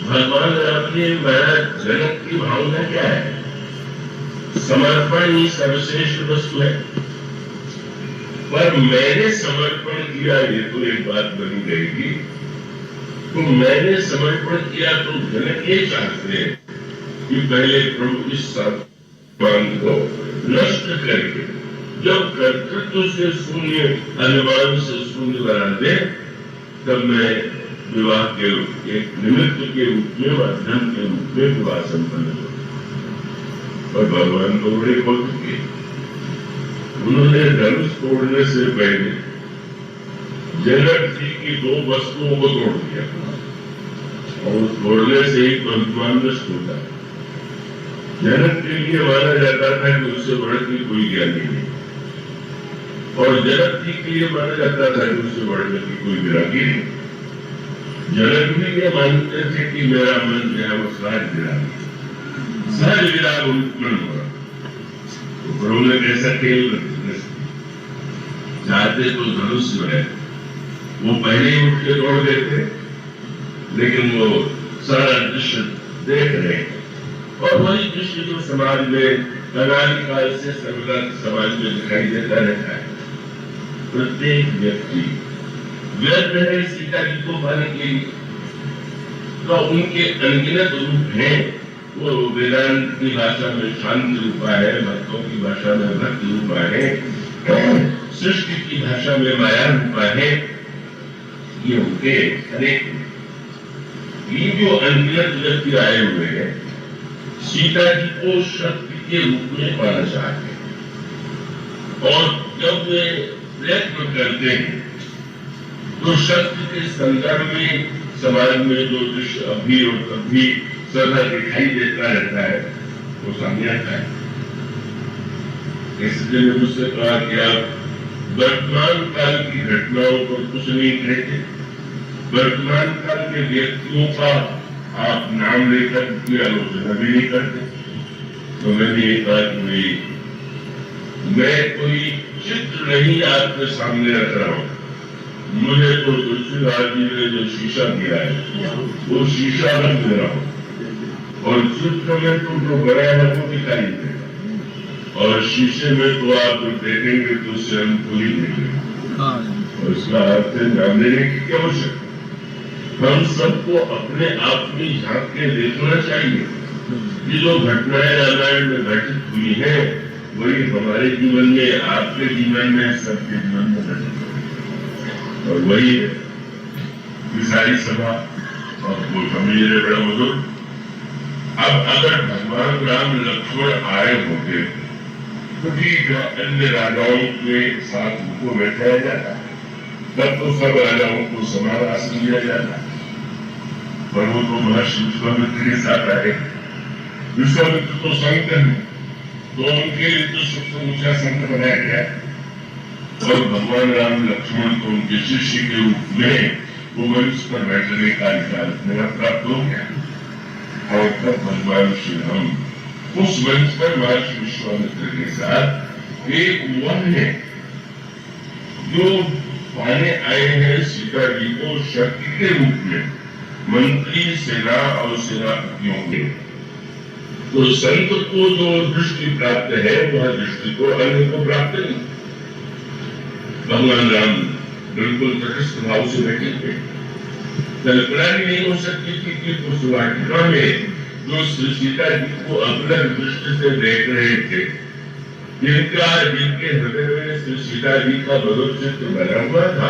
भगवान अपने महाराज जनक की भावना क्या है? समर्पण ही सर्वश्रेष्ठ वस्तु है। पर मैंने समर्पण किया, ये तो एक बात बनी रहेगी। तो मैंने समर्पण किया तो जनक ये चाहते हैं कि पहले प्रभु इस सम्मान को नष्ट करके जब कर्तृत्व से शून्य, अनुमान से शून्य बना दे, तब मैं विवाह के एक निमित्त के रूप में, माध्यम के रूप में विवाह संपन्न हो। और भगवान तो बड़े हो चुके, उन्होंने धनुष तोड़ने से पहले जनक जी की 2 वस्तुओं को तोड़ दिया, और तोड़ने से ही अनुमान नष्ट होता है। जनक के लिए माना जाता था कि उससे बढ़ के कोई ज्ञानी नहीं, और जनक जी के लिए माना जाता था कि उससे बढ़ के कोई विरागी नहीं। जनक भी ये मानते थे कि मेरा मन जो है वो सहज विराग, सहज विराग मन हो रहा। तो प्रभु ने कैसा खेल चाहते तो धनुष जो है वो पहले ही उठ के तोड़ देते, लेकिन वो सारा दृश्य देख रहे हैं, और वही दृश्य जो समाज में अनादिकाल से सर्वदा समाज में दिखाई देता रहता है। प्रत्येक व्यक्ति व्यर्थ है सीता जी को पाने के लिए, तो उनके अनगिनत रूप हैं। वो वेदांत की भाषा में शांति रूपा है, भक्तों की भाषा में भक्ति रूपा है, सृष्टि की भाषा में माया रूपा है। ये उनके अनेक, ये जो अनगिनत व्यक्ति आए हुए हैं, सीता जी को शक्ति के रूप में पाना चाहते हैं, और जब वे प्रयत्न करते हैं तो शक्ति के संदर्भ में समाज में जो दृश्य अभी और तभी सदा दिखाई देता रहता है वो सामने आता है। इसलिए मैंने मुझसे कहा कि आप वर्तमान काल की घटनाओं पर कुछ नहीं कहते, वर्तमान काल के व्यक्तियों का आप नाम लेकर की आलोचना भी नहीं करते। तो मैंने ये कहा कि मैं कोई चित्र नहीं आपके सामने रख रहा हूँ, मुझे तो तुलसीदास जी ने जो शीशा दिया है वो शीशा रख दे रहा हूँ, और चित्र में तो जो बड़ा है वो दिखाई देगा, और शीशे में तो आप देखेंगे तो स्वयं को ही देखेंगे, और इसका अर्थ नाम लेने की क्या आवश्यकता। हम सबको अपने आप में झांक के देखना चाहिए। ये जो घटनाएं रामायण में घटित हुई है वही हमारे जीवन में, आपके जीवन में, सबके जीवन में घटित हुई, और वही है सारी सभा और वो समझे बड़ा मधुर। अब अगर भगवान राम लक्ष्मण आए होते तो ठीक है, अन्य राजाओं के साथ उनको बैठाया जाता, तब तो सब राजाओं को समान आसन दिया जाता, पर वो तो महर्षि विश्वामित्र के साथ आए। विश्वामित्र तो संत है, तो उनके लिए तो सबसे ऊंचा संत बनाया गया, और भगवान राम लक्ष्मण को उनके शिष्य के रूप में वो मंच पर बैठने का अधिकार मेरा प्राप्त हो गया, और तब भगवान श्री राम उस मंच पर महर्षि विश्वामित्र के साथ एक वह है जो पाने आए हैं सीता जी को शक्ति के रूप में, मंत्री सेना और सेनापतियों के। तो संत को जो दृष्टि प्राप्त है वह दृष्टि को अन्य को प्राप्त नहीं। भगवान राम बिल्कुल तटस्थ भाव से बैठे थे, कल्पना भी नहीं हो सकती थी कि उस वाटिका में जो सीता जी को अपलक दृष्टि से देख रहे थे, जिनके हृदय में श्री सीता जी का भगवत चित्र बना हुआ था,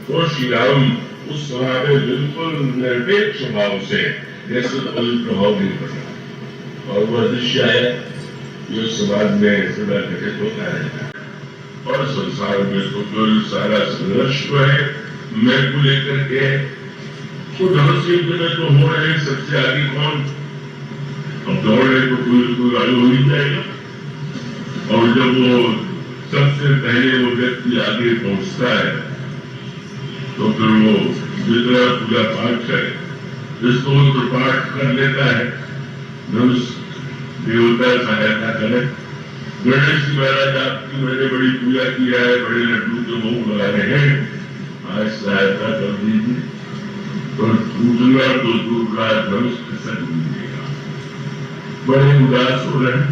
तो श्री राम उस सभा में बिल्कुल निरपेक्ष भाव से जैसे कोई प्रभाव नहीं पड़ा, और वह दृश्य आया जो समाज में सदा घटित होता रहता है, और संसार में तो केवल सारा संघर्ष है मैं को लेकर के। तो धनुष युद्ध में तो हो रहे सबसे आगे कौन, अब दौड़ रहे तो कोई आगे हो ही जाएगा, और जब वो सबसे पहले वो व्यक्ति आगे पहुंचता है तो फिर वो जितना पूजा पाठ करे, स्तोत्र पाठ कर लेता है, धनुष देवता सहायता करे। गणेश जी महाराज आपकी मैंने बड़ी पूजा किया है, बड़े लड्डू के भोग लगा रहे हैं, आज सहायता कर दीजिए। पर टूटना तो दूर का धनुष खसक नहीं देगा। बड़े उदास हो रहे हैं,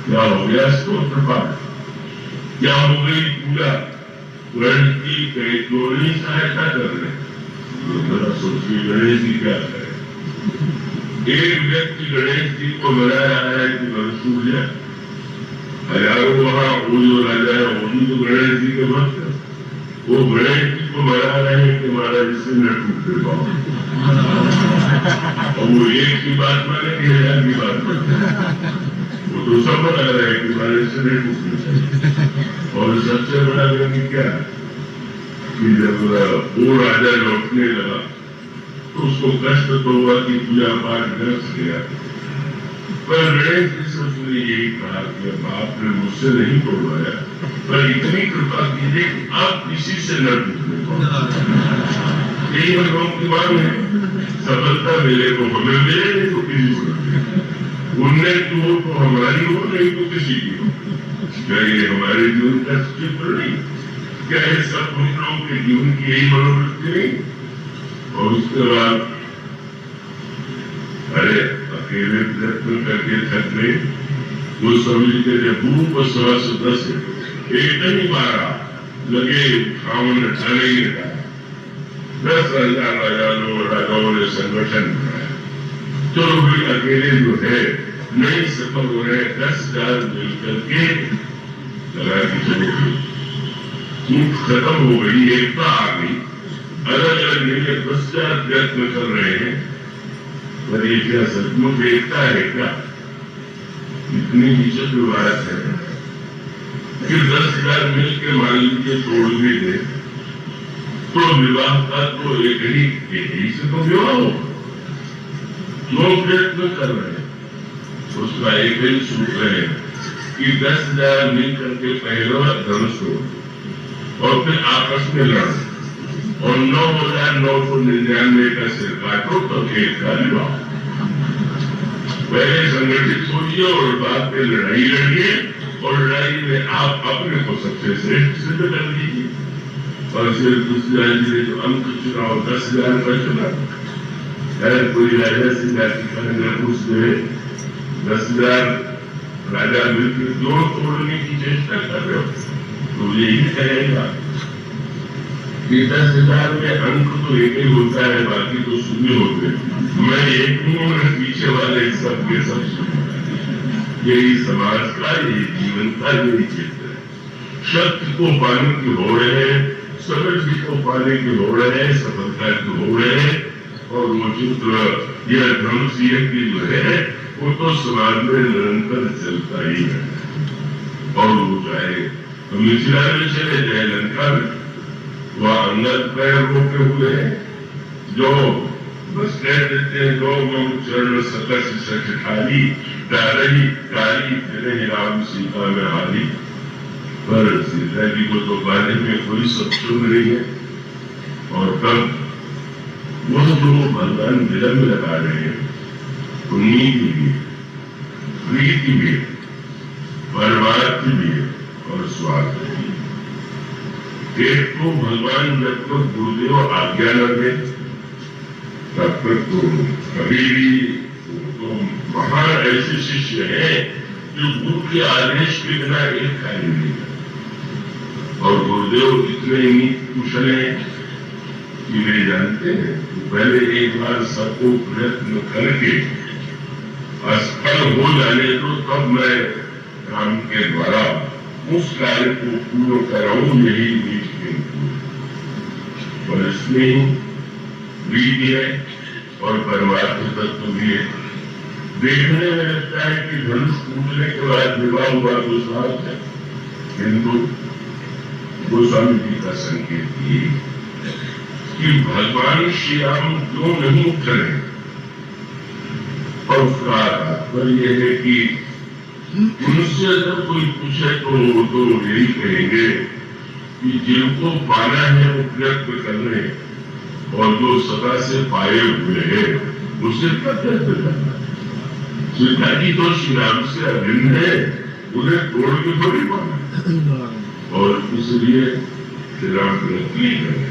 क्या हो गया स्तोत्र पाठ, क्या हो गई पूजा, गणेश जी क्यों नहीं सहायता कर रहे? जरा सोचिए गणेश जी क्या करे। एक व्यक्ति गणेश जी को मना रहा है कि मनसूर जाए, हजारों वहां वो जो राजा है वो भी तो गणेश जी के भक्त है, वो गणेश जी को मना रहे हैं कि महाराज इससे न टूटे पाओ। और वो एक की बात माने कि 1000 की बात माने, वो तो सब बना रहे हैं कि महाराज इससे नहीं टूटने चाहिए। और सबसे बड़ा व्यक्ति क्या है कि जब वो राजा लौटने लगा तो उसको कष्ट तो हुआ कि पूजा पाठ व्यर्थ गया, पर गणेश जी से उसने यही कहा कि अब आपने मुझसे नहीं तोड़वाया, पर इतनी कृपा कीजिए कि आप किसी से न टूटने पाओ। यही हम लोगों की मांग है, सफलता मिले तो हमें मिले, नहीं तो किसी को मिले, उन्हें की हो तो हमारी हो, नहीं तो किसी की हो। क्या ये हमारे जीवन का चित्र नहीं? क्या ये सब हम लोगों के जीवन की यही मनोवृत्ति नहीं? और उसके बाद अरे अकेले प्रयत्न करके थक गए, वो समझ के भूप 10 एक नहीं मारा, लगे खावन ढले ही रहा। 10,000 राजाओं ने संगठन बनाया, चलो भी अकेले जो है नहीं सफल हो रहे, 10,000 मिलकर के लगा कि चलो टूट खत्म हो गई, एकता आ गई, अलग अलग मिलकर 10,000 प्रयत्न कर रहे हैं, पर ये क्या सचमुच एकता है क्या? इतनी विचित्र बात है। फिर 10,000 मिलकर मान लीजिए तोड़ भी दे तो विवाह का तो एक ही से तो विवाह हो, क्यों प्रयत्न कर रहे हैं? उसका एक ही सूत्र है कि 10,000 मिलकर के पहला धनुष हो और फिर आपस में लड़ो और 9,999 का सिर काटो तो एक का विवाह। पहले संगठित होइए और बाद में लड़ाई लड़िए और लड़ाई में आप अपने को सबसे श्रेष्ठ सिद्ध कर दीजिए। और फिर दूसरा जो अंक चुनाव 10,000 का चुना, कोई राजा से जाति का पूछ दे 10,000 राजा मिलकर जोड़ तोड़ने की चेष्टा कर रहे हो तो यही कहेगा कि 10,000 में अंक तो एक ही होता है, बाकी तो शून्य होते हैं। मैं एक हूँ और पीछे वाले सब के सब शून्य। यही समाज का, यही जीवन का, यही क्षेत्र है। शक्ति को पाने की हो रहे हैं, समृद्धि को पाने की हो रहे हैं, सफलता की हो रहे हैं, और वो चित्र यह धनुष की जो है वो तो समाज में निरंतर चलता ही है। और वो चाहे मिथिला में चले जाए लंका में, वह अंगद पैर रोके हुए हैं जो बस कह देते हैं जो चरण सकस सच खाली डाली डाली तेरे राम सीता में हारी, पर सीता जी को तो पाने में कोई सक्षम नहीं है। और तब वह जो भगवान विलंब लगा रहे हैं उन्हीं के लिए प्रीति भी, परमार्थ भी और स्वार्थ भी। एक तो भगवान जब तक गुरुदेव आज्ञा न दे तब तक तो कभी भी तो महान ऐसे शिष्य हैं जो गुरु के आदेश के बिना एक कार्य नहीं करते। और गुरुदेव इतने ही कुशल हैं कि वे जानते हैं तो पहले एक बार सबको प्रयत्न करके असफल हो जाने तो तब मैं राम के द्वारा उस कार्य को पूर्ण कराऊं, यही बीच में और इसमें प्रीति है और परमार्थ तत्व भी है। देखने में लगता है कि धनुष टूटने के बाद विवाह हुआ तो स्वार्थ है, किंतु गोस्वामी जी का संकेत ये कि भगवान श्री राम क्यों नहीं उतरे। और उसका तात्पर्य है कि उनसे जब कोई पूछे तो वो तो यही कहेंगे कि जिनको पाना है वो प्रयत्न कर रहे हैं और जो सदा से पाए हुए हैं उसे क्या प्रयत्न करना। सीता जी तो श्री राम से अभिन्न है, उन्हें तोड़ के थोड़ी पाना और इसलिए श्री राम प्रयत्न नहीं करें।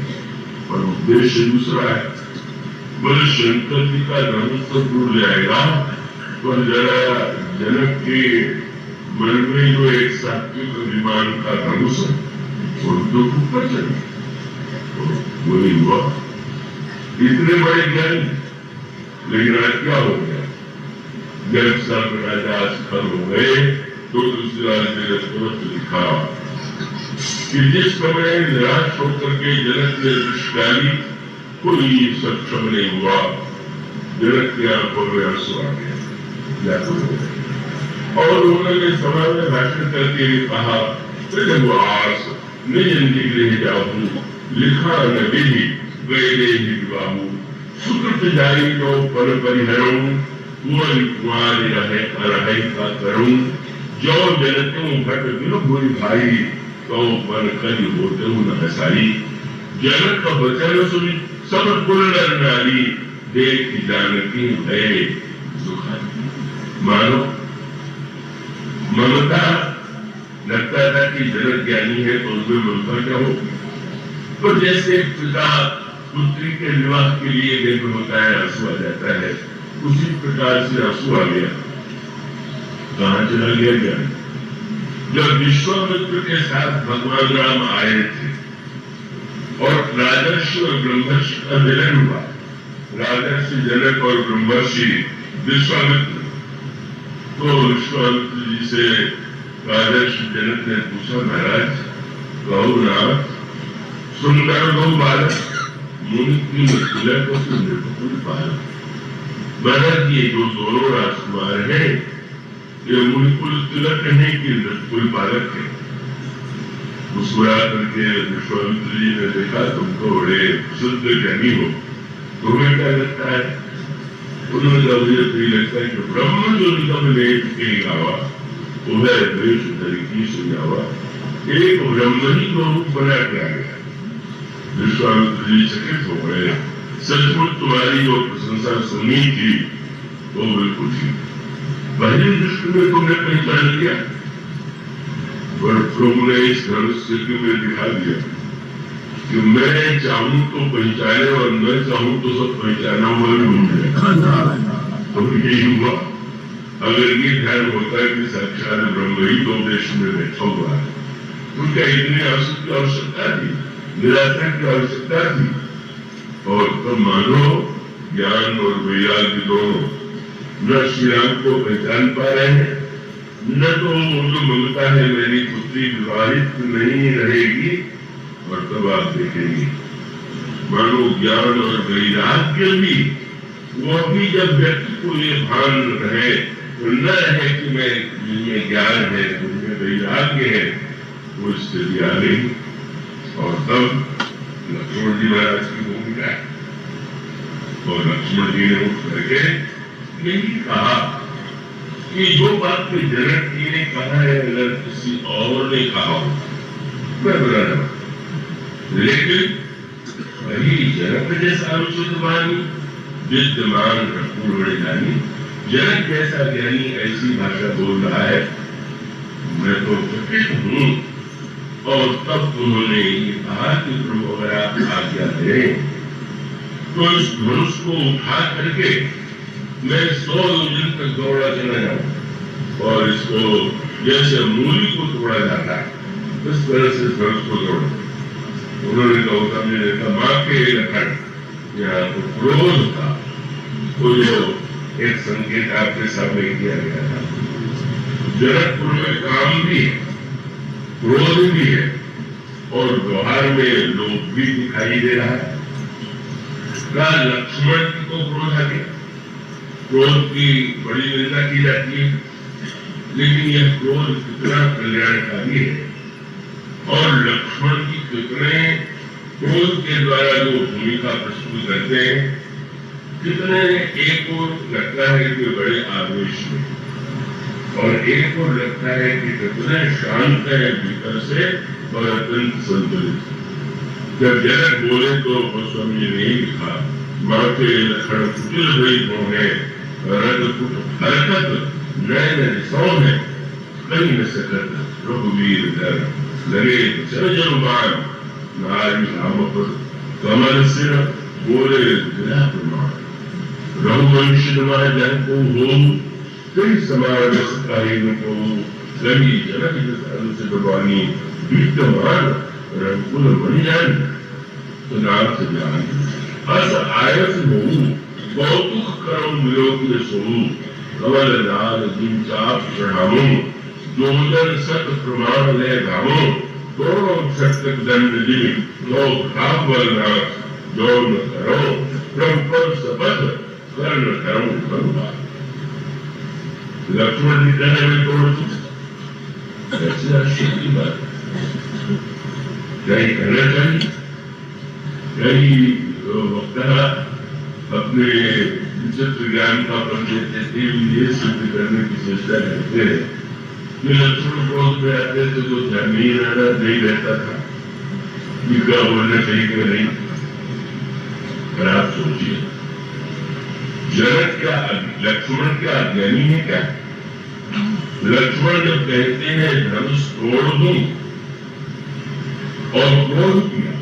और उद्देश्य दूसरा है बोले शंकर जी का धनुष तो टूट जाएगा, पर जरा जनक के मन में जो एक सात्विक अभिमान का धनुष वो तो ऊपर चले, वही हुआ। इतने बड़े ज्ञानी, लेकिन आज क्या हो गया, जब सब राजा सफल हो गए तो तुलसीदास ने रसवत लिखा कि जिस समय निराश होकर के जनक ने दृष्टि कोई सक्षम नहीं हुआ, जनक की आंखों में आंसू आ गया और उन्होंने सभा में भाषण करके कहा, आस निज निगृह जाऊं लिखा नबी गए बाबू सुकृत जाई जो पर परिहरूं कुंवर कुंवारी रहे का करूं जो जनतों घट बिनु भूल भाई तो मन कल होते न हसाई। जनक का वचन सुन सब कुल नर नारी देख जानती है सुखाई। मानो ममता लगता था कि जनक ज्ञानी है तो उसमें ममता क्या होगी, तो जैसे पिता पुत्री के विवाह के लिए व्यग्र होता है, आंसू आ जाता है, उसी प्रकार से आंसू आ गया। कहां चला गया ज्ञान? जब विश्वामित्र के साथ भगवान राम आए थे और राजर्षि और ब्रह्मर्षि का मिलन हुआ, राजर्षि जनक और ब्रह्मर्षि विश्वामित्र, तो विश्वामित्र जी से राजर्षि जनक ने पूछा, महाराज कहो नाथ सुंदर गौ बालक मुनि की तिलक को सुंदर बालक, महाराज ये जो दोनों राजकुमार हैं ये मुनिकुल तिलक नहीं कि नृकुल बालक है। मुस्कुरा करके विश्वामित्र जी ने देखा, तुम तो बड़े शुद्ध ज्ञानी हो, तुम्हें क्या लगता है? उन्होंने कहा मुझे तो लगता है कि ब्रह्म जो निगम लेख के गावा वह देश तरीकी सुझावा, एक ब्रह्म ही को रूप बना के आ गया। विश्वामित्र जी चकित हो गए, सचमुच तुम्हारी जो प्रशंसा सुनी थी वो बिल्कुल ठीक, पहली दृष्टि में तुमने पहचान लिया, और तुमने इस धनुष में दिखा दिया कि मैं चाहूं तो पहचाने और मैं चाहूं तो सब पहचाना हुआ भी हो जाए। तो यही हुआ। अगर ये ध्यान होता है कि साक्षात ब्रह्म ही दो देश में बैठा हुआ है, तो क्या इतने आंसू की आवश्यकता थी, निराशा की आवश्यकता थी? और तो मानो ज्ञान और वैराग्य दोनों न श्री राम को पहचान पा रहे हैं, न तो जो ममता है मेरी पुत्री विवाहित नहीं रहेगी, और तब आप देखेंगे मानो ज्ञान और वैराग्य भी, वो भी जब व्यक्ति को ये भान रहे तो न रहे कि मैं मुझे ज्ञान है, मुझे वैराग्य है, वो स्थिति आ गई। और तब लक्ष्मण जी महाराज की भूमिका है, और लक्ष्मण जी ने उठ करके यही कहा कि जो बात में जनक जी ने कहा है अगर किसी और ने कहा हो मैं बुरा न, लेकिन वही जनक जैसा अनुचित वाणी विद्यमान पूर्ण जानी, जनक जैसा ज्ञानी ऐसी भाषा बोल रहा है, मैं तो चकित हूं। और तब उन्होंने ये कहा कि प्रभु अगर आप आज्ञा दें तो इस धनुष को उठा करके मैं 100 दिन तक दौड़ा चला जाऊं और इसको जैसे मूली को तोड़ा जाता है इस तरह से धनुष को तोड़ा। उन्होंने गौतम जी ने कहा मां के लखन यहाँ तो क्रोध था, तो जो एक संकेत आपके सामने किया गया था, जनकपुर में काम भी है, क्रोध भी है और व्यवहार में लोभ भी दिखाई दे रहा है। लक्ष्मण जी को क्रोध आ गया, क्रोध की बड़ी निंदा की जाती है, लेकिन यह क्रोध कितना कल्याणकारी है और लक्ष्मण जी कितने क्रोध के द्वारा जो भूमिका प्रस्तुत करते हैं, कितने एक को लगता है कि बड़े आवेश में और एक को लगता है कि कितने शांत है भीतर से और अत्यंत संतुलित। जब जनक बोले तो गोस्वामी जी ने लिखा माँ के लक्षण कुटिल हुई है, रजपुट हरकत नयन सौ है, कहीं न सकत रघुवीर दर लगे चरजनुमान नारी राम पर कमल सिर बोले प्रमाण। मनुष्य जनको हो कई समाज को लगी जनक से भगवानी विद्यमान रंगुल मणिजन नाथ ज्ञान अस आयस बहु कौतुक करम विलोक सोहु कमल लाल जिन चाप प्रणामो जोजन सत प्रमाण ले गावो दोनों सत्य दंड दी लो काबल नाथ जो न करो ब्रह्म सबद कर्ण करो भगवान लक्ष्मण जी कहने में तोड़ ऐसी आश्चर्य की बात कहीं करना चाहिए कई वक्ता अपने विचित्र ज्ञान का परिचय देते हुए ये सिद्ध करने की चेष्टा करते हैं कि लक्ष्मण क्रोध में आते थे तो ध्यान नहीं रहना नहीं रहता था कि क्या बोलना चाहिए कि नहीं। पर आप सोचिए जनक क्या लक्ष्मण क्या अज्ञानी है क्या? लक्ष्मण जब कहते हैं धनुष तोड़ दूं और क्रोध किया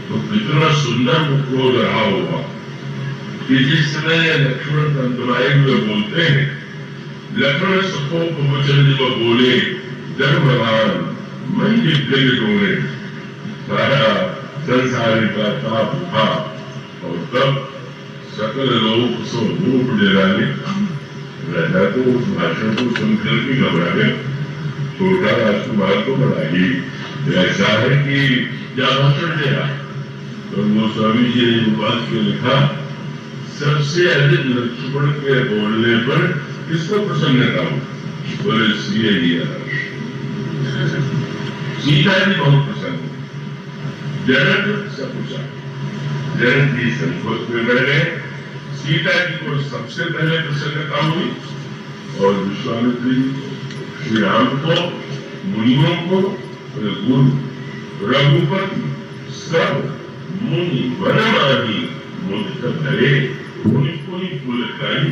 तो कितना सुंदर वो क्रोध रहा होगा कि जिस समय लक्ष्मण तंतुराए हुए बोलते हैं लक्ष्मण सकोप वचन जब बोले धर्मवान मैं दिग्गज डोले सारा संसार का ताप उठा और तब सकल लोग सो रूप डेराने राजा तो उस भाषण को सुनकर भी घबरा गया। छोटा राजकुमार को बड़ा ही ऐसा है कि क्या भाषण दिया तो वो स्वामी जी ने बात को लिखा सबसे अधिक लक्ष्मण के बोलने पर किसको प्रसन्नता हो बोले सीता जी बहुत प्रसन्न जनक से पूछा जनक जी संकोच में बढ़ गए सीता जी को सबसे पहले प्रसन्नता हुई और विश्वामित्र जी श्री राम को मुनियों को गुरु रघुपति सब मुनि वनमानी मुझ धरे मुनि कोई पुलकाई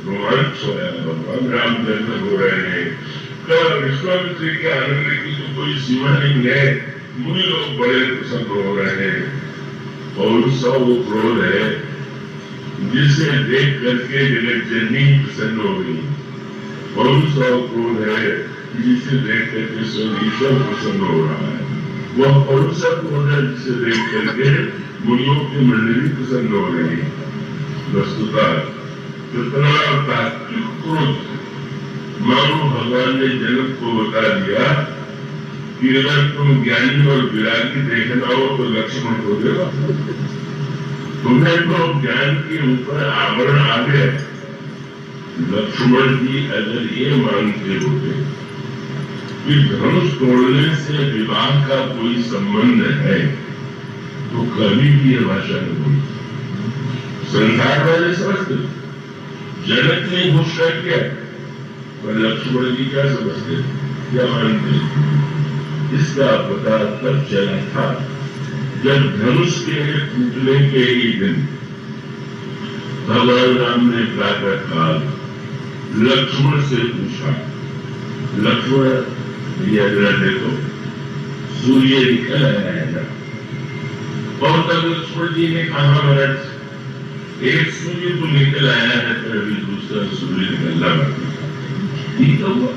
रोमांच होया भगवान राम जन्म हो रहे हैं विश्वामित्र के आनंद की तो कोई सीमा नहीं है। मुनि लोग बड़े प्रसन्न हो रहे हैं और सब वो क्रोध है जिसे देख करके जगत जननी प्रसन्न हो गई और सब क्रोध है जिसे देख करके सब ईश्वर प्रसन्न हो रहा है। वह पौरुषा क्रोध है जिसे देख करके मुनियों की मंडली प्रसन्न हो रही है। वस्तुतः कितना तात्विक क्रोध मानो भगवान ने जनक को बता दिया कि अगर तुम ज्ञानी और विरागी देखना हो तो लक्ष्मण को देगा। तुम्हें तो ज्ञान के ऊपर आवरण आ गया। लक्ष्मण जी अगर ये मानते होते कि धनुष तोड़ने से विवाह का कोई संबंध है तो कभी भी ये भाषा नहीं बोली। संसार वाले समझते जनक ने घोषणा किया पर लक्ष्मण जी क्या समझते क्या मानते इसका पता तब चला था जब धनुष के टूटने के ही दिन भगवान राम ने प्रातः काल लक्ष्मण से पूछा लक्ष्मण यह देखो सूर्य निकल आया है ना। और तब लक्ष्मण जी ने कहा महाराज एक सूर्य तो निकल आया है पर अभी दूसरा सूर्य निकलना बाकी ठीक हुआ।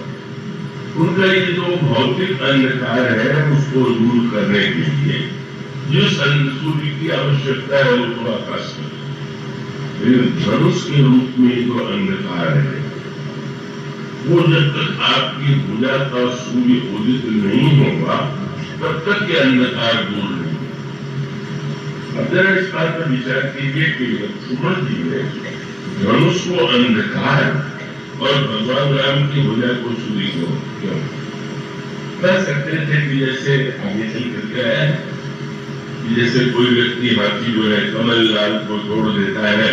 उनका ये जो भौतिक अंधकार है उसको दूर करने के लिए जिस सूर्य की आवश्यकता है वो थोड़ा आकाश में धनुष के रूप में जो अंधकार है वो जब तक आपकी भुजा का सूर्य उदित नहीं होगा तब तक ये अंधकार दूर नहीं होगा। अब जरा इस बात पर विचार कीजिए कि लक्ष्मण जी ने धनुष को अंधकार और भगवान राम की भुजा को सूर्य क्यों कह सकते थे कि जैसे आगे चल करके आया है कि जैसे कोई व्यक्ति हाथी जो है कमल लाल को तोड़ देता है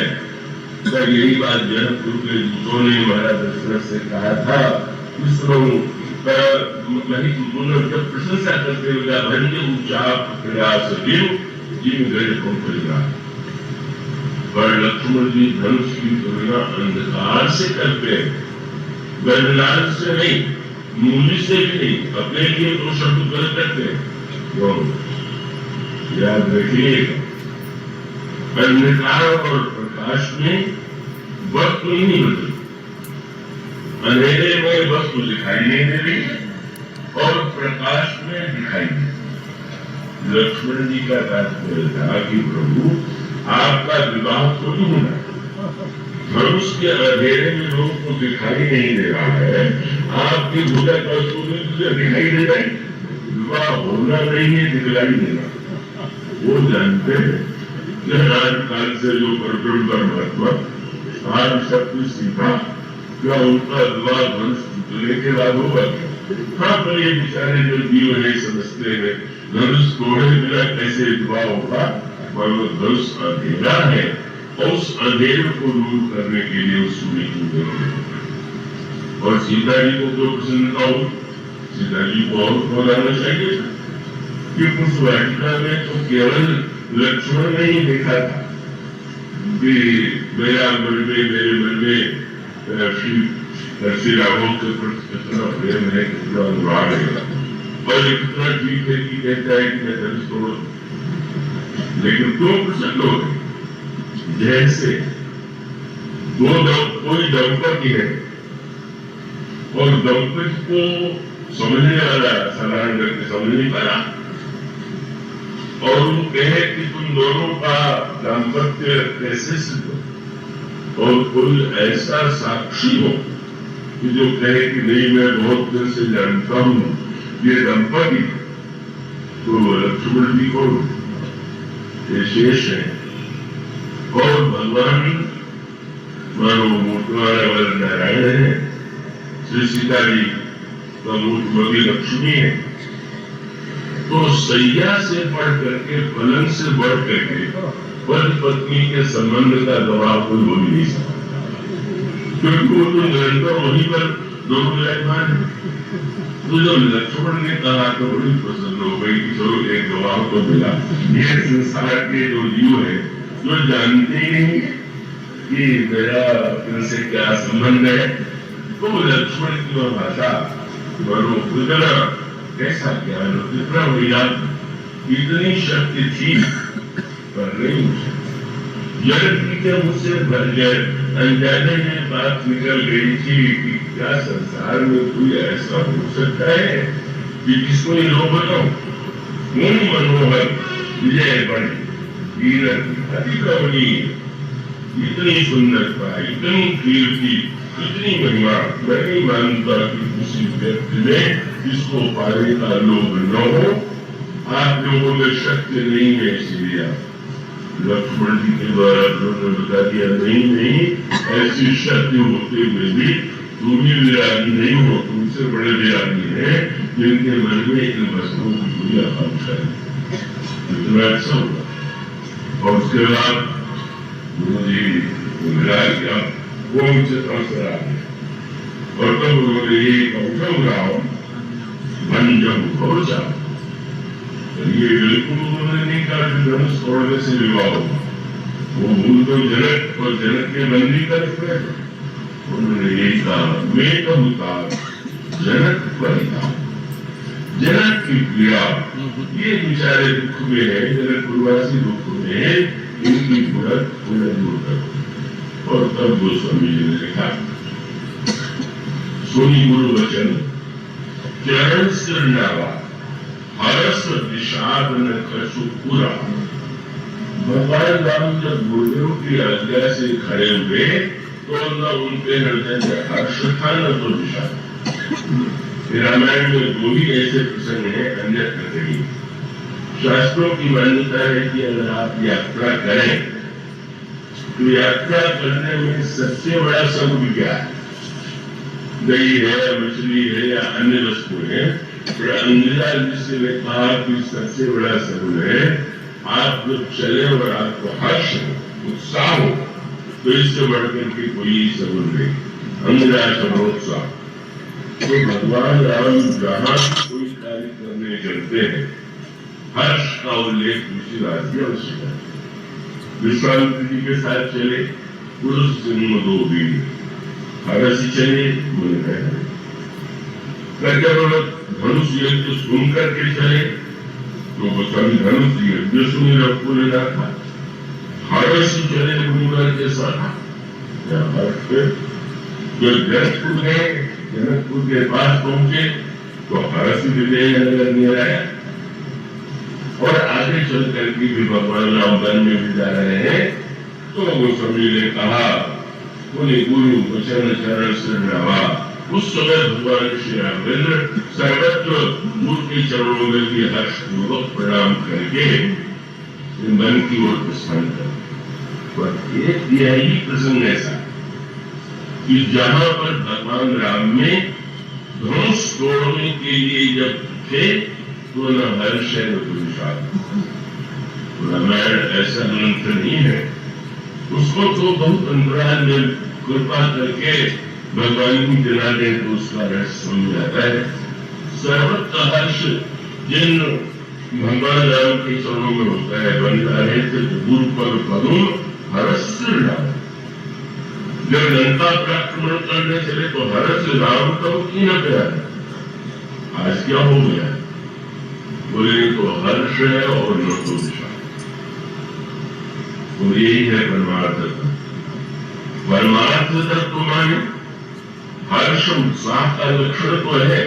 तो यही बात जनकपुर के दूतों ने महाराज दशरथ से कहा था जब प्रशंसा करते हुए भंजे उचाप प्रयास जिन गए को परिवार पर लक्ष्मण जी धनुष की तुलना अंधकार से करते हैं गणलाल से नहीं मूली से भी नहीं अपने लिए तो शब्द गलत करते हैं। याद रखिएगा अंधकार और प्रकाश में वस्तु नहीं बदली, अंधेरे में वस्तु दिखाई नहीं दे रही और प्रकाश में दिखाई दे। लक्ष्मण जी का तात्पर्य था कि प्रभु आपका विवाह थोड़ी होना, धनुष के अंधेरे में लोगों को दिखाई नहीं दे रहा है, आपकी भुजा वस्तु में तुझे दिखाई दे रहा है, विवाह होना नहीं है, दिखलाई देना। वो जानते हैं कि काल से जो परम परमात्मा आज सब कुछ सीखा, क्या उनका विवाह धनुष टूटने के बाद होगा? हाँ, पर ये बेचारे जो जीव है समझते हैं धनुष तोड़े बिना कैसे विवाह होगा, पर वो धनुष अंधेरा है और उस अंधेरे को दूर करने के लिए उस सूर्य को और सीता जी को जो प्रसन्नता हो, सीता जी को और बनाना चाहिए कि उस वाटिका में तो केवल लक्ष्मण ने ही देखा था कि मेरे मन में श्री राघव के प्रति कितना प्रेम है, कितना अनुराग है और कितना ठीक है कि कहता है कि मैं धनुष तोड़, लेकिन तो प्रसन्न हो गए। जैसे कोई दंपति है और दंपति को समझने वाला साधारण करके समझ नहीं पाया और वो कहे कि तुम दोनों का दाम्पत्य कैसे सिद्ध हो, और कोई ऐसा साक्षी हो कि जो कहे कि नहीं मैं बहुत दिन से जानता हूं ये दंपति, तो लक्ष्मण जी को ये शेष है और भगवान मानो मोटवारा वाले नारायण है, श्री सीता जी का मूर्ति लक्ष्मी है। तो सैया से बढ़ करके, पलंग से बढ़ करके पति पत्नी के संबंध का दबाव कोई हो नहीं सकता, क्योंकि वो तो निरंतर वहीं पर दोनों विराजमान है। तो जब लक्ष्मण ने कहा तो बड़ी प्रसन्न हो गई कि चलो एक दबाव तो मिला। ये संसार के जो जीव है जो जानते ही नहीं कि मेरा इनसे क्या संबंध है, तो लक्ष्मण की वह भाषा बनो कितना कैसा ज्ञान, कितना विज्ञान, इतनी शक्ति थी पर नहीं मुझे जनक जी के मुझसे भर गए, अनजाने में बात निकल गई थी कि क्या संसार में कोई ऐसा हो सकता है कि जिसको ये लोग बताओ मुनि मनोहर विजय बड़ी अति कमनीय, इतनी सुंदरता, इतनी कीर्ति, इतनी महिमा, मैं नहीं मानता कि किसी व्यक्ति में इसको पाने का लोभ न हो। आप लोगों में शक्ति नहीं है, इसलिए लक्ष्मण जी के द्वारा उन्होंने बता दिया नहीं ऐसी शक्ति होते हुए भी तुम ही विरागी नहीं हो, तुमसे बड़े विरागी हैं जिनके मन में इन वस्तुओं की पूरी आकांक्षा है। इतना अच्छा होगा। और उसके बाद मुझे मिला क्या वो मुझसे ट्रांसफर आ गया और तब उन्होंने ये उठाओ भंजम हो जाओ, ये बिल्कुल उन्होंने नहीं कहा कि धनुष तोड़ने से विवाह होगा। वो भूल तो जनक और जनक के बंदी करते हैं, उन्होंने यही कहा मैं कहूँगा जनक परिता, जनक की पीड़ा, ये बेचारे दुख में है, जनक पूर्वासी दुख में है, इनकी बुरत पूरा दूर करो। और तब गोस्वामी जी ने लिखा सुनी गुरु वचन चरण सिरनावा हरस विषाद न कछु पूरा। भगवान राम जब गुरुदेव की आज्ञा से खड़े हुए तो न उनके हृदय में हर्ष था न तो विषाद। रामायण में दो ही ऐसे प्रसंग है, अन्यत्र नहीं। शास्त्रों की मान्यता है कि अगर आप यात्रा करें तो यात्रा करने में सबसे बड़ा सबूत क्या है? दही है, मछली है या अन्य वस्तु है। अंग्रेजा जिससे ने कहा कि सबसे बड़ा सबूत है आप जब चले और आपको हर्ष हो, उत्साह हो, तो इससे बढ़कर के कोई सबूत नहीं। अंग्रेजा समोत्साह। तो भगवान राम जहाँ कोई कार्य करने चलते हैं हर्ष का उल्लेख दूसरी बात की आवश्यकता है। विश्वामित्र जी के साथ चले पुरुष जन्म दो बीवी, हर्ष चले मुनि कहते धनुष यज्ञ सुन करके चले तो गोस्वामी धनुष यज्ञ सुनी रघुकुल था। हर्ष चले मुनिवर के साथ जो जनकपुर गए, जनकपुर के पास पहुंचे तो हर्ष विजय नगर में आया और आगे चल करके भी भगवान राम वन में भी जा रहे हैं तो गोस्वामी ने कहा बोले गुरु वचन चरण से रवा। उस समय भगवान श्री रामचंद्र सर्वत्र गुरु के चरणों में भी हर्ष पूर्वक प्रणाम करके मन की ओर प्रस्थान कर। पर एक यही प्रसंग ऐसा कि जहां पर भगवान राम ने धनुष तोड़ने के लिए जब थे तो न हर्ष है न विषाद। रामायण ऐसा ग्रंथ नहीं है, उसको तो बहुत अंतराल में कृपा करके भगवान की जना दे तो उसका रस समझ जाता है। सर्वत्र हर्ष जिन भगवान राम के चरणों में होता है, बनता है गुरु पर पदुम हर्ष राम। जब लंका पर आक्रमण करने चले तो हर्ष राम तो की न प्यार। आज क्या हो गया, बोले तो हर्ष है और न तो विषाद। तो यही है परमार्थ तत्व। परमार्थ तत्व माने हर्ष उत्साह का लक्षण तो है,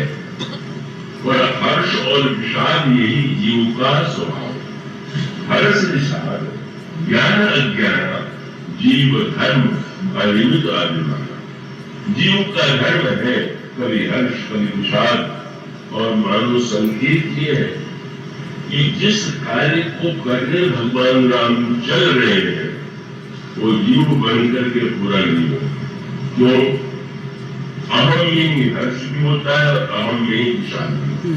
पर हर्ष और विषाद यही जीव का स्वभाव। हर्ष विषाद ज्ञान अज्ञान जीव धर्म अनिमित अभिमान। जीव का धर्म है कभी हर्ष कभी विषाद। और मानो संकेत ये है कि जिस कार्य को करने भगवान राम चल रहे हैं वो जीव बनकर के पूरा नहीं हो। क्यों? अहम में ही हर्ष भी होता है और अहम में ही विषाद भी।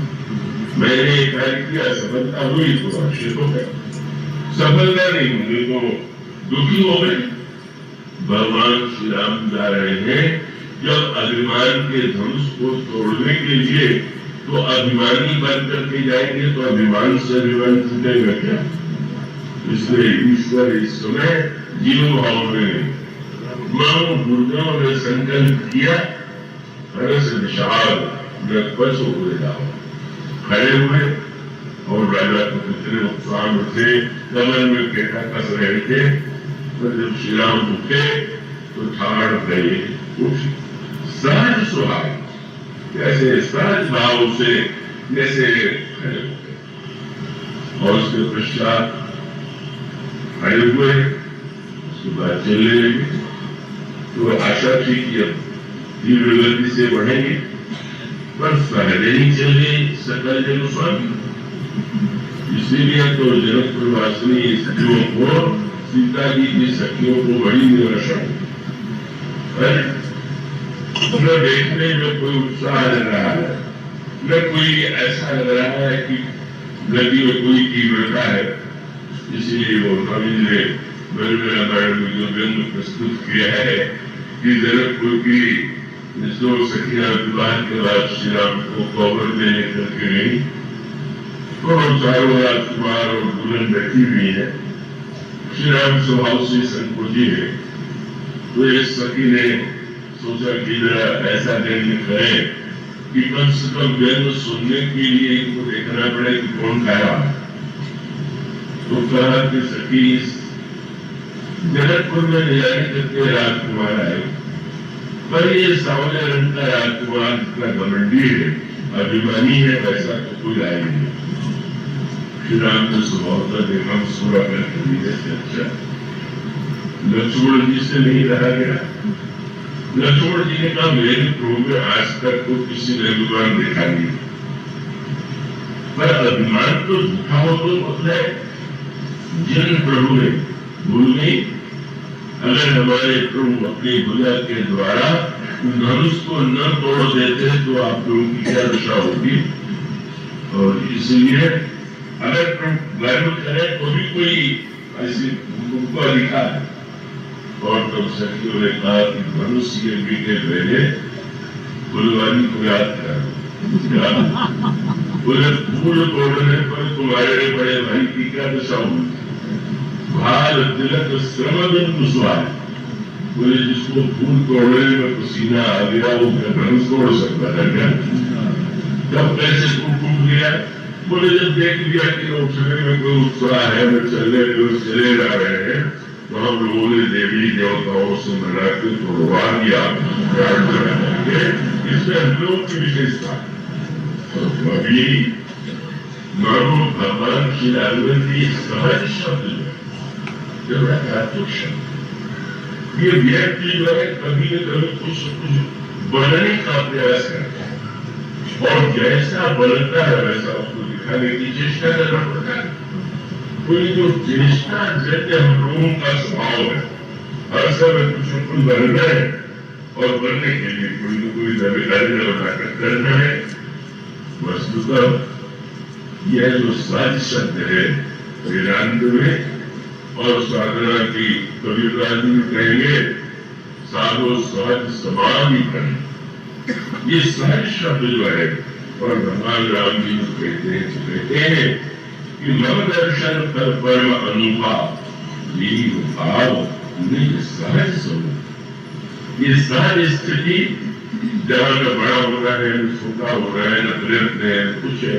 मैंने कार्य किया, सफलता हुई तो हर्ष हो गया, सफलता नहीं हुई तो दुखी हो गए। भगवान श्री राम जा रहे हैं जब अभिमान के धनुष को तोड़ने के लिए, तो अभिमानी बन करके जाएंगे तो अभिमान से अभिमान छूटेगा क्या? इसलिए ईश्वर इस समय जीव भाव में मानो गुरुजनों ने संकल्प किया हर्ष विषाद नक्पस हो जाओ। खड़े हुए और राजा को कितने उत्साह में थे, कमर में पेटा कस रहे थे। तो जब श्री राम उठे तो ठाड़ गए उठ सहज स्वभाव, जैसे सहज भाव से जैसे खड़े हो गए। और उसके पश्चात खड़े हुए, उसके बाद चलने लगे। तो आशा थी कि अब तीव्र गति से बढ़ेंगे, पर सहज ही चले सकल जन स्वामी। इसीलिए तो जनकपुर वासिनी सखियों को, सीता जी की सखियों को बड़ी निराशा है। न देखने में कोई उत्साह लग रहा है, न कोई ऐसा लग रहा है कि गति में कोई तीव्रता है। इसीलिए वो कवि ने रामायण में जो व्यंग प्रस्तुत किया है कि जनकपुर की दो सखियां विवाह के बाद श्री राम को कवर में लेकर के गई तो चारों राजकुमार और दुल्हन बैठी हुई है। श्री राम स्वभाव से संकोची है, तो इस सखी ने सोचा कि जरा ऐसा व्यंग करें कि कम से कम व्यंग सुनने के लिए इनको देखना पड़े कि कौन गाया। तो कहा कि सखी जनकपुर में ले जाने करके राजकुमार आए, पर ये सावले रंग का राजकुमार इतना घमंडी है, अभिमानी है, वैसा तो कोई आए नहीं। श्री राम ने स्वभाव का देखा सूरा करके अच्छा लक्ष्मण जी से नहीं रहा गया। लक्ष्मण जी ने कहा मेरे प्रभु में आज तक तो किसी ने अभिमान देखा नहीं, पर अभिमान तो झूठा हो तो मतलब है जिन प्रभु ने भूल नहीं। अगर हमारे प्रभु अपनी भुजा के द्वारा धनुष को न तोड़ देते तो आप लोगों की क्या दशा होगी। और इसलिए अगर प्रभु गर्व करे तो भी कोई ऐसी उनको अधिकार है। और तब सखियों ने कहा कि धनुष के बीते पहले फुलवारी को याद करो, बोले फूल तोड़ने पर तुम्हारे बड़े भाई की क्या दशा होगी। भाल तिलक श्रम बिंदु स्वाद, बोले जिसको फूल तोड़ने में पसीना आ गया वो धनुष तोड़ सकता है क्या? जब कैसे कुमकुम गया, बोले जब देख लिया कि लोग शरीर में कोई उत्साह है, वे चले जा रहे हैं, तो हम लोगों ने देवी देवताओं से मना के तोड़वा दिया। इसमें हम लोगों की विशेषता अभी मानो भगवान की लालवती सहज शब्द जो बड़ा कार्तिक शब्द, ये व्यक्ति जो है कभी न कभी कुछ बनने का प्रयास करता है और जैसा बनता है वैसा उसको दिखाने की चेष्टा करना पड़ता है। कोई जो चेष्टा जैसे हम लोगों का स्वभाव है, हर समय कुछ बनना है और बनने के लिए कोई न कोई नवीकरण ताकत करना है। वस्तुतः यह जो साज शब्द है वेदांत में और साधना की कबीरदास जी कहेंगे साधो सहज समाधि करें, ये सहज शब्द जो है और भगवान राम जी कहते हैं कि मम दर्शन कर परम अनुभव लीन भाव निज सहज स्वरूप। ये सहज स्थिति जहाँ न बड़ा हो रहा है न छोटा हो रहा है न प्रयत्न है कुछ है,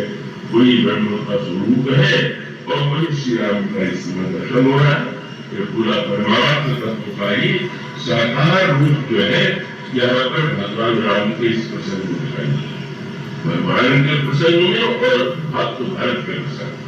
वही ब्रह्म का स्वरूप है और वही श्री राम का इसमें दर्शन हो रहा है। ये पूरा परमार्थ तत्व का ही साकार रूप जो है यहाँ पर भगवान राम के इस प्रसंग में दिखाई, भगवान के प्रसंग में और भक्त भरत के प्रसंग।